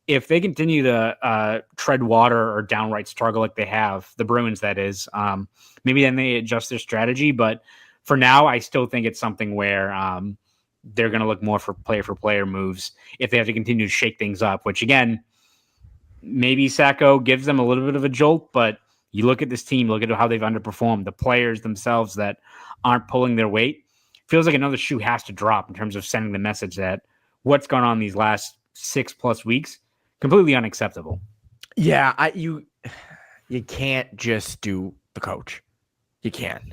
If they continue to tread water or downright struggle like they have, the Bruins, that is, maybe then they adjust their strategy. But for now, I still think it's something where they're going to look more for player moves if they have to continue to shake things up, which again, maybe Sacco gives them a little bit of a jolt, but you look at this team, look at how they've underperformed, the players themselves that aren't pulling their weight. Feels like another shoe has to drop in terms of sending the message that what's gone on these last 6+ weeks, completely unacceptable. Yeah, you can't just do the coach. You can't.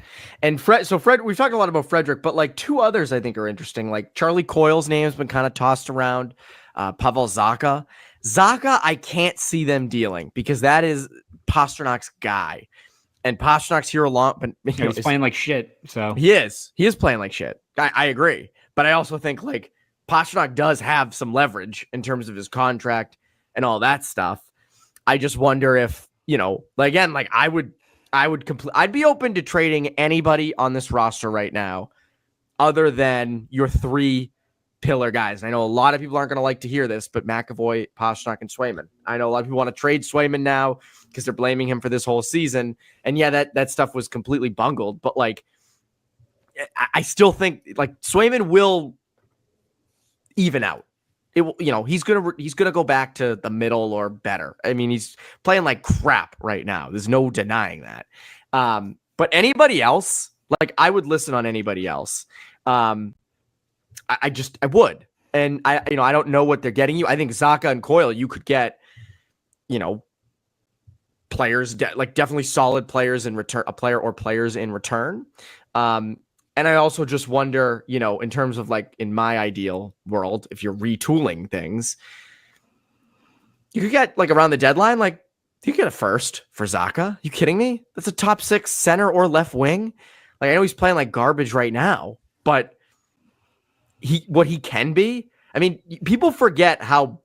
And Fred, we've talked a lot about Frederick, but like two others I think are interesting. Like Charlie Coyle's name's been kind of tossed around. Pavel Zacha. Zacha, I can't see them dealing because that is Pasternak's guy. And Pasternak's here a lot, but he's playing like shit. So he is playing like shit. I agree, but I also think like Pasternak does have some leverage in terms of his contract and all that stuff. I just wonder if like I'd be open to trading anybody on this roster right now, other than your three pillar guys. I know a lot of people aren't going to like to hear this, but McAvoy, Pasternak, and Swayman. I know a lot of people want to trade Swayman now because they're blaming him for this whole season. And yeah, that stuff was completely bungled. But like, I still think like Swayman will even out. It will, he's gonna go back to the middle or better. I mean, he's playing like crap right now. There's no denying that. But anybody else, like I would listen on anybody else. I would. And I don't know what they're getting you. I think Zacha and Coyle, you could get, players, like definitely solid players in return, a player or players in return. And I also just wonder, in terms of like in my ideal world, if you're retooling things, you could get like around the deadline, like you get a first for Zacha. You kidding me? That's a top 6 center or left wing. Like I know he's playing like garbage right now, but what he can be. I mean, people forget how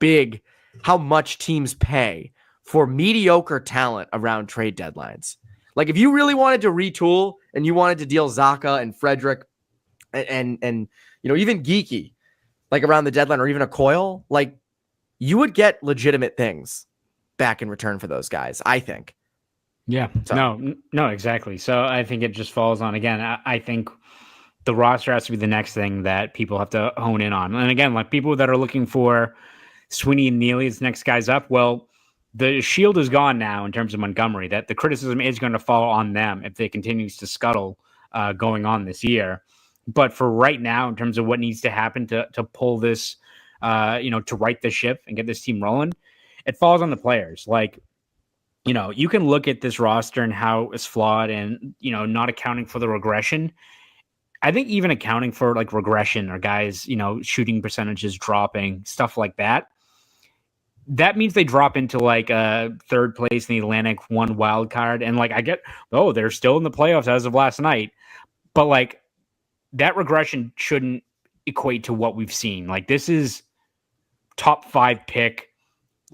much teams pay for mediocre talent around trade deadlines. Like if you really wanted to retool and you wanted to deal Zacha and Frederick and even Geeky, like around the deadline, or even a Coyle, like you would get legitimate things back in return for those guys, I think. Yeah, so. No, exactly. So I think it just falls on, again, I think the roster has to be the next thing that people have to hone in on. And again, like people that are looking for Sweeney and Neely as next guys up, well, the shield is gone now in terms of Montgomery, that the criticism is going to fall on them if they continues to scuttle going on this year. But for right now, in terms of what needs to happen to pull this, to right the ship and get this team rolling, it falls on the players. Like, you can look at this roster and how it's flawed and, not accounting for the regression. I think even accounting for like regression or guys, shooting percentages dropping, stuff like that, that means they drop into like a third place in the Atlantic, 1 wild card. And like, they're still in the playoffs as of last night. But like that regression shouldn't equate to what we've seen. Like this is top 5 pick,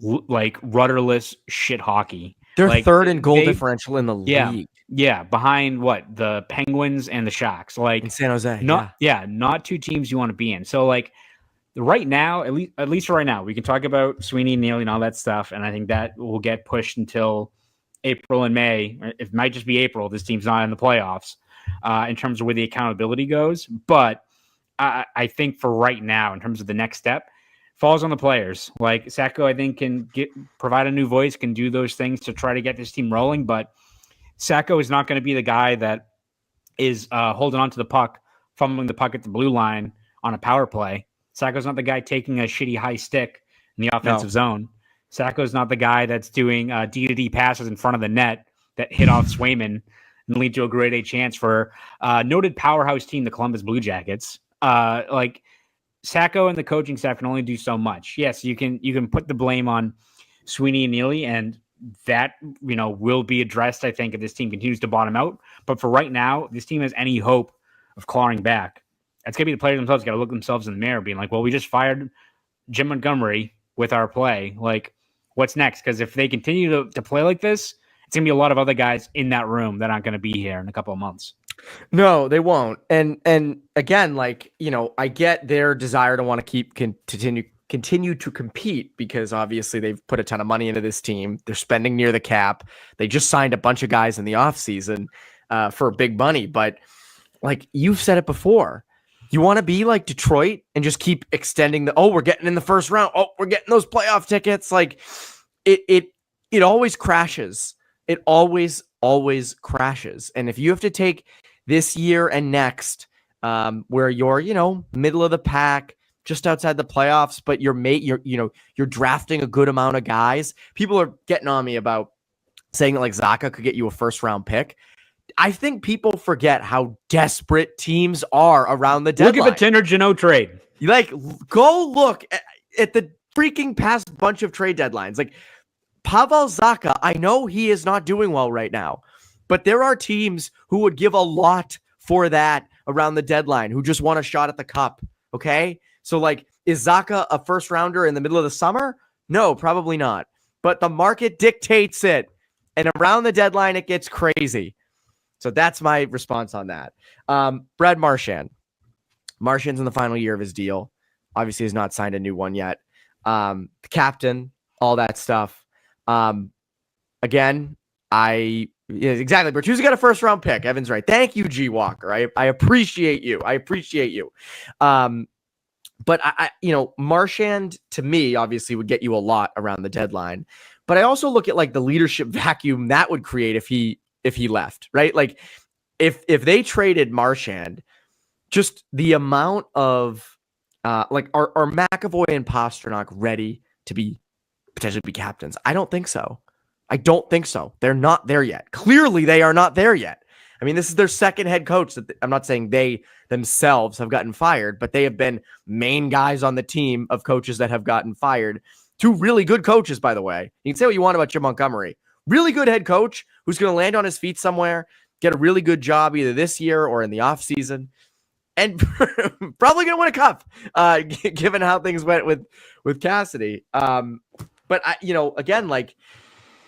like rudderless shit hockey. They're like, third in goal differential in the league. Yeah, behind what? The Penguins and the Sharks. Like in San Jose. Not 2 teams you want to be in. So like right now, at least right now, we can talk about Sweeney and Neely and all that stuff, and I think that will get pushed until April and May. It might just be April. This team's not in the playoffs in terms of where the accountability goes. But I think for right now, in terms of the next step, falls on the players. Like Sacco, I think can provide a new voice, can do those things to try to get this team rolling. But Sacco is not going to be the guy that is holding on to the puck, fumbling the puck at the blue line on a power play. Sacco's not the guy taking a shitty high stick in the offensive zone. Sacco's not the guy that's doing D-to-D passes in front of the net that hit off Swayman and lead to a grade A chance for noted powerhouse team, the Columbus Blue Jackets. Like Sacco and the coaching staff can only do so much. Yes, you can put the blame on Sweeney and Neely, and that will be addressed, I think, if this team continues to bottom out. But for right now, if this team has any hope of clawing back, that's going to be the players themselves got to look themselves in the mirror, being like, well, we just fired Jim Montgomery with our play. Like, what's next? Because if they continue to play like this, it's going to be a lot of other guys in that room that aren't going to be here in a couple of months. No, they won't. And again, like, I get their desire to want to continue to compete because obviously they've put a ton of money into this team. They're spending near the cap. They just signed a bunch of guys in the offseason for big money. But like you've said it before, you want to be like Detroit and just keep extending we're getting in the first round. Oh, we're getting those playoff tickets. Like it always crashes. It always crashes. And if you have to take this year and next, where you're, middle of the pack, just outside the playoffs, but you're drafting a good amount of guys. People are getting on me about saying that like Zacha could get you a first round pick. I think people forget how desperate teams are around the deadline. Look at the Tinder Janot trade. Like, go look at the freaking past bunch of trade deadlines. Like, Pavel Zacha, I know he is not doing well right now, but there are teams who would give a lot for that around the deadline, who just want a shot at the cup, okay? So, like, is Zacha a first rounder in the middle of the summer? No, probably not. But the market dictates it, and around the deadline, it gets crazy. So that's my response on that. Brad Marchand. Marchand's in the final year of his deal. Obviously has not signed a new one yet. The captain, all that stuff. Again, exactly. Bertuzzi got a first round pick. Evan's right. Thank you, G Walker. I appreciate you. But Marchand to me obviously would get you a lot around the deadline. But I also look at like the leadership vacuum that would create if he left, right? Like if they traded Marchand, just the amount of are McAvoy and Pastrnak ready to potentially be captains? I don't think so. They're not there yet. Clearly they are not there yet. I mean, this is their second head coach. I'm not saying they themselves have gotten fired, but they have been main guys on the team of coaches that have gotten fired. Two really good coaches, by the way. You can say what you want about Jim Montgomery. Really good head coach who's going to land on his feet somewhere, get a really good job either this year or in the offseason, and probably going to win a cup, given how things went with Cassidy. But again, like,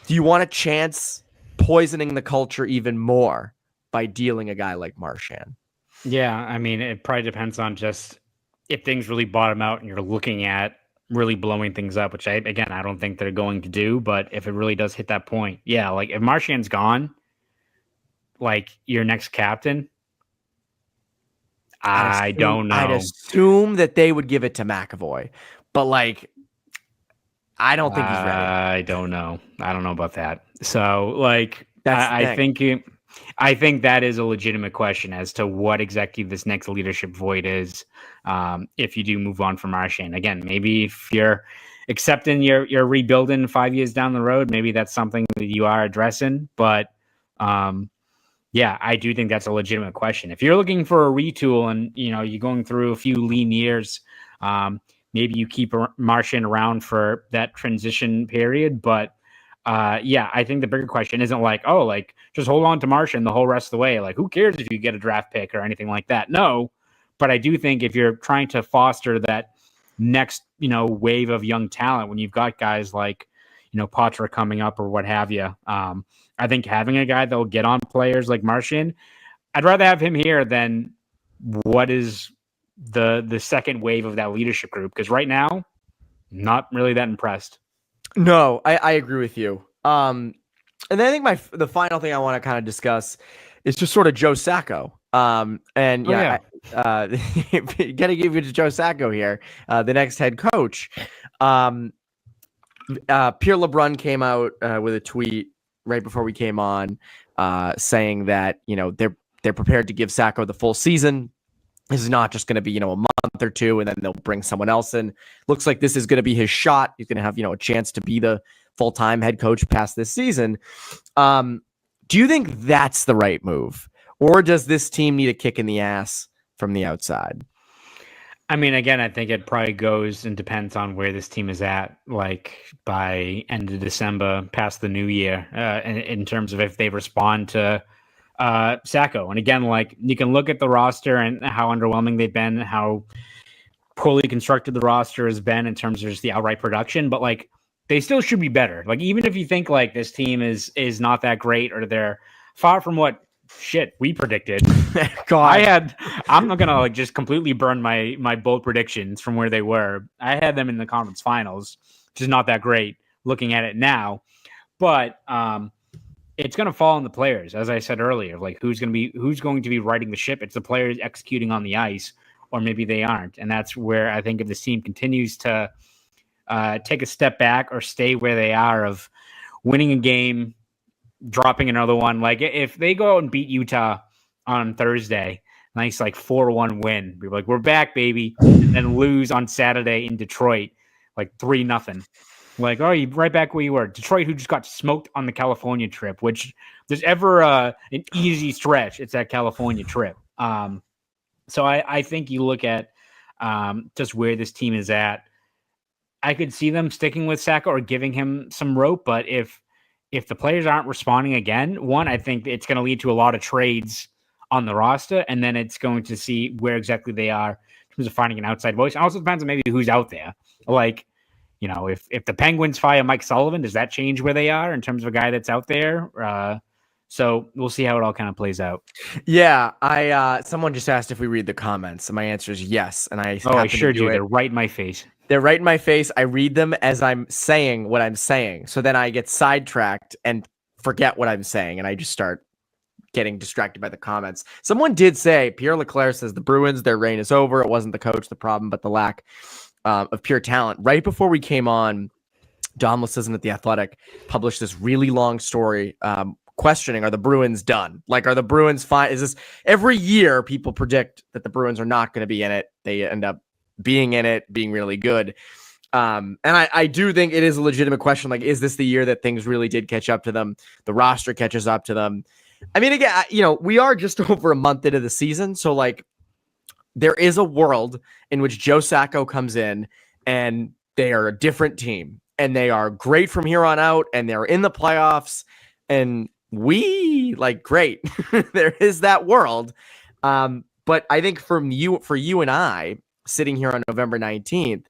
do you want a chance poisoning the culture even more by dealing a guy like Marchand? Yeah, I mean, it probably depends on just if things really bottom out and you're looking at really blowing things up, which I don't think they're going to do. But if it really does hit that point, yeah, like if Marchand's gone, like your next captain, I don't know. I'd assume that they would give it to McAvoy, but like, I don't think he's ready. I don't know about that. So like, I think that is a legitimate question as to what exactly this next leadership void is. If you do move on from Marchand, again, maybe if you're accepting you're rebuilding 5 years down the road, maybe that's something that you are addressing. But yeah, I do think that's a legitimate question. If you're looking for a retool and you're going through a few lean years, maybe you keep Marchand around for that transition period. But yeah, I think the bigger question isn't like, oh, like just hold on to Marchand the whole rest of the way. Like, who cares if you get a draft pick or anything like that? No, but I do think if you're trying to foster that next, wave of young talent, when you've got guys like, Poitras coming up or what have you, I think having a guy that will get on players like Marchand, I'd rather have him here than what is the second wave of that leadership group, because right now, not really that impressed. No, I agree with you. And then I think the final thing I want to kind of discuss is just sort of Joe Sacco. And Yeah. gotta give it to Joe Sacco here, the next head coach. Pierre LeBrun came out with a tweet right before we came on, saying that they're prepared to give Sacco the full season. This is not just going to be a month or two, and then they'll bring someone else in. Looks like this is going to be his shot. He's going to have a chance to be the full-time head coach past this season. Do you think that's the right move, or does this team need a kick in the ass from the outside? I mean, again, I think it probably goes and depends on where this team is at, like by end of December, past the new year, in terms of if they respond to Sacco. And again, like you can look at the roster and how underwhelming they've been, how poorly constructed the roster has been in terms of just the outright production, but like they still should be better. Like even if you think like this team is not that great or they're far from what we predicted. God, I'm not gonna like just completely burn my bold predictions from where they were. I had them in the conference finals, which is not that great looking at it now, but it's going to fall on the players, as I said earlier. Like who's going to be riding the ship? It's the players executing on the ice, or maybe they aren't. And that's where I think if this team continues to take a step back or stay where they are of winning a game, dropping another one. Like if they go out and beat Utah on Thursday, nice like 4-1 win, be like, we're back, baby, and then lose on Saturday in Detroit, like 3-0. Like, oh, you right back where you were. Detroit, who just got smoked on the California trip, which if there's ever an easy stretch, it's that California trip. So I think you look at just where this team is at. I could see them sticking with Sacco or giving him some rope, but if the players aren't responding again, one, I think it's going to lead to a lot of trades on the roster, and then it's going to see where exactly they are in terms of finding an outside voice. It also depends on maybe who's out there. Like, if the Penguins fire Mike Sullivan, does that change where they are in terms of a guy that's out there? So we'll see how it all kind of plays out. Yeah, someone just asked if we read the comments, and my answer is yes. And I sure do. They're right in my face. They're right in my face. I read them as I'm saying what I'm saying. So then I get sidetracked and forget what I'm saying, and I just start getting distracted by the comments. Someone did say, Pierre Leclerc says the Bruins, their reign is over. It wasn't the coach the problem, but the lack of pure talent. Right before we came on, Dom Lissism at The Athletic published this really long story questioning, are the Bruins done? Like, are the Bruins fine? Is this every year people predict that the Bruins are not going to be in it? They end up being in it, being really good. And I do think it is a legitimate question. Like, is this the year that things really did catch up to them? The roster catches up to them. I mean, again, we are just over a month into the season. So like, there is a world in which Joe Sacco comes in and they are a different team and they are great from here on out and they're in the playoffs and we like great. There is that world. But I think for you and I sitting here on November 19th,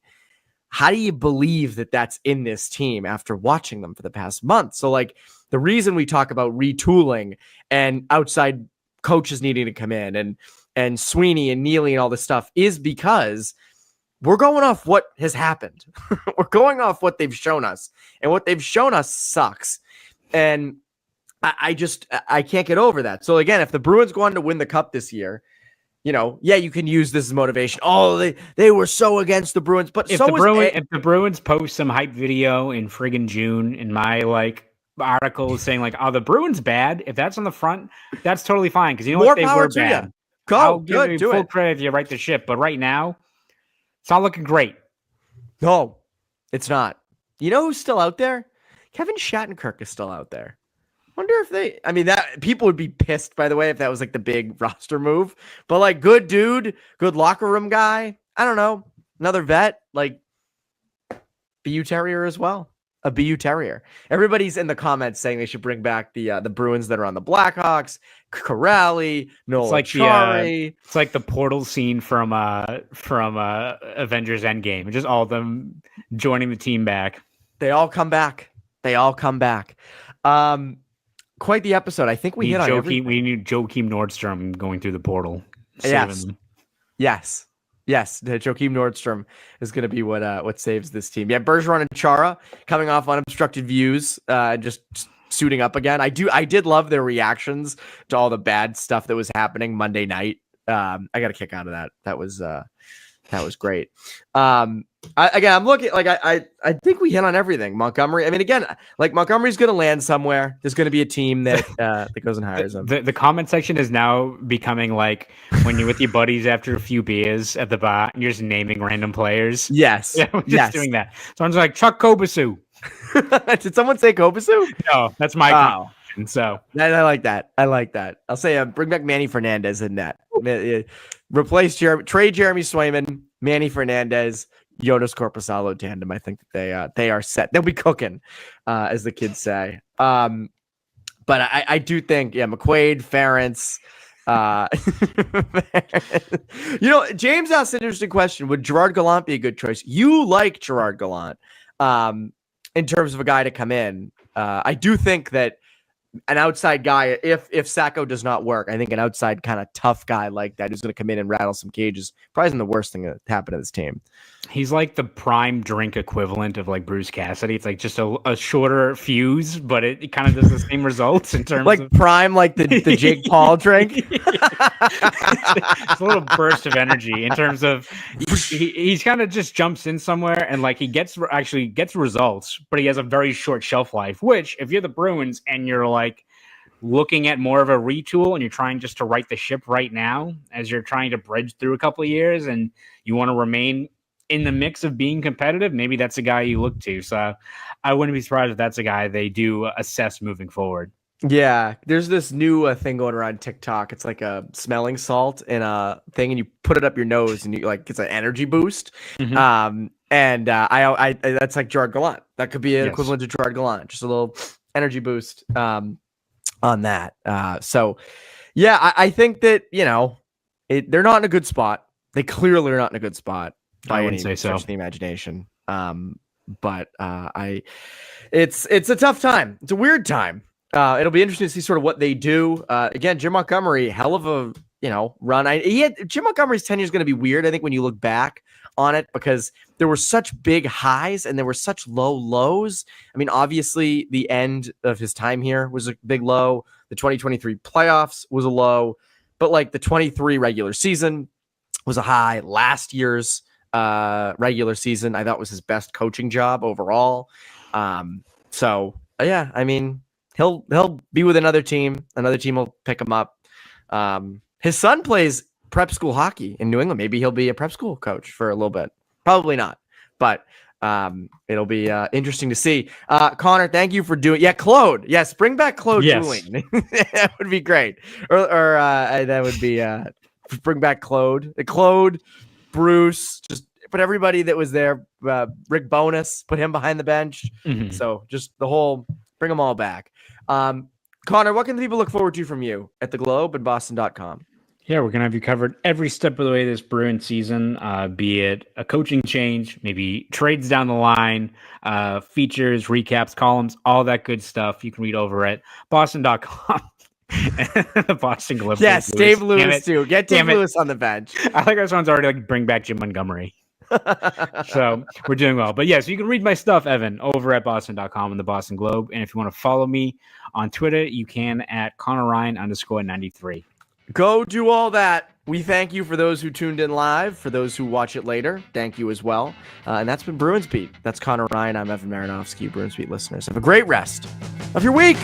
how do you believe that that's in this team after watching them for the past month? So like the reason we talk about retooling and outside coaches needing to come in and Sweeney and Neely and all this stuff is because we're going off what has happened. We're going off what they've shown us, and what they've shown us sucks. And I can't get over that. So again, if the Bruins go on to win the cup this year, you can use this as motivation. Oh, they were so against the Bruins, but if the Bruins post some hype video in friggin' June in my article saying like, "Oh, the Bruins bad," if that's on the front, that's totally fine because what they were bad. I'll give you full credit if you write the ship, but right now, it's not looking great. No, it's not. You know who's still out there? Kevin Shattenkirk is still out there. Wonder if that people would be pissed, by the way, if that was like the big roster move. But like, good dude, good locker room guy. I don't know, another vet, like BU Terrier as well. A BU Terrier. Everybody's in the comments saying they should bring back the Bruins that are on the Blackhawks, Corrali, Nola Chari. It's like the portal scene from Avengers Endgame. Just all of them joining the team back. They all come back. Quite the episode. I think we need Joakim Nordstrom going through the portal. Yes. Yes, Joakim Nordstrom is going to be what saves this team. Yeah, Bergeron and Chara coming off unobstructed views, just suiting up again. I did love their reactions to all the bad stuff that was happening Monday night. I got a kick out of that. That was great. I'm looking like I think we hit on everything. Montgomery. I mean, again, like Montgomery's going to land somewhere. There's going to be a team that that goes and hires him. The comment section is now becoming like when you're with your buddies after a few beers at the bar and you're just naming random players. Yes. Yeah, we're just doing that. Someone's like Chuck Kobasu. Did someone say Kobasu? No, that's my comment. So I like that. I'll say bring back Manny Fernandez in net. Replace trade Jeremy Swayman, Manny Fernandez, Jonas Corposalo tandem. I think that they are set. They'll be cooking, as the kids say. But I do think McQuaid, Ferentz. James asked an interesting question. Would Gerard Gallant be a good choice? You like Gerard Gallant in terms of a guy to come in. I do think that an outside guy, if Sacco does not work, I think an outside kind of tough guy like that who's going to come in and rattle some cages probably isn't the worst thing that happened to this team. He's like the prime drink equivalent of like Bruce Cassidy. It's like just a shorter fuse, but it kind of does the same results in terms like of prime, like the Jake Paul drink. It's a little burst of energy in terms of he's kind of just jumps in somewhere and like he gets results, but he has a very short shelf life, which if you're the Bruins and you're like looking at more of a retool and you're trying just to right the ship right now as you're trying to bridge through a couple of years and you want to remain in the mix of being competitive, maybe that's a guy you look to. So I wouldn't be surprised if that's a guy they do assess moving forward. Yeah, there's this new thing going around TikTok. It's like a smelling salt in a thing, and you put it up your nose, and you like it's an energy boost. Mm-hmm. And I that's like Gerard Gallant. That could be an equivalent to Gerard Gallant, just a little energy boost on that. So yeah, I think that they're not in a good spot. They clearly are not in a good spot by any stretch of the imagination. But it's a tough time. It's a weird time. It'll be interesting to see sort of what they do. Again, Jim Montgomery, hell of a run. Jim Montgomery's tenure is going to be weird, I think, when you look back on it, because there were such big highs and there were such low lows. I mean, obviously, the end of his time here was a big low. The 2023 playoffs was a low, but like the 23 regular season was a high. Last year's regular season, I thought, was his best coaching job overall. So yeah, I mean, he'll be with another team. Another team will pick him up. His son plays prep school hockey in New England. Maybe he'll be a prep school coach for a little bit. Probably not, but it'll be interesting to see. Connor, thank you for doing. Yeah, Claude. Yes, bring back Claude Julien. That would be great. Or that would be bring back Claude. Claude, Bruce, just put everybody that was there. Rick Bonus, put him behind the bench. Mm-hmm. So just bring them all back. Connor, what can the people look forward to from you at the Globe and Boston.com? Yeah, we're going to have you covered every step of the way this Bruin season, be it a coaching change, maybe trades down the line, features, recaps, columns, all that good stuff. You can read over at Boston.com. The Boston Globe. Yes, Dave Lewis too. Get Dave Lewis on the bench. I think this one's already like bring back Jim Montgomery. So we're doing well. But yes, you can read my stuff, Evan, over at Boston.com and the Boston Globe. And if you want to follow me on Twitter, you can at Conor Ryan _93. Go do all that. We thank you for those who tuned in live. For those who watch it later, thank you as well. And that's been Bruins Beat. That's Conor Ryan. I'm Evan Marinofsky, Bruins Beat listeners. Have a great rest of your week.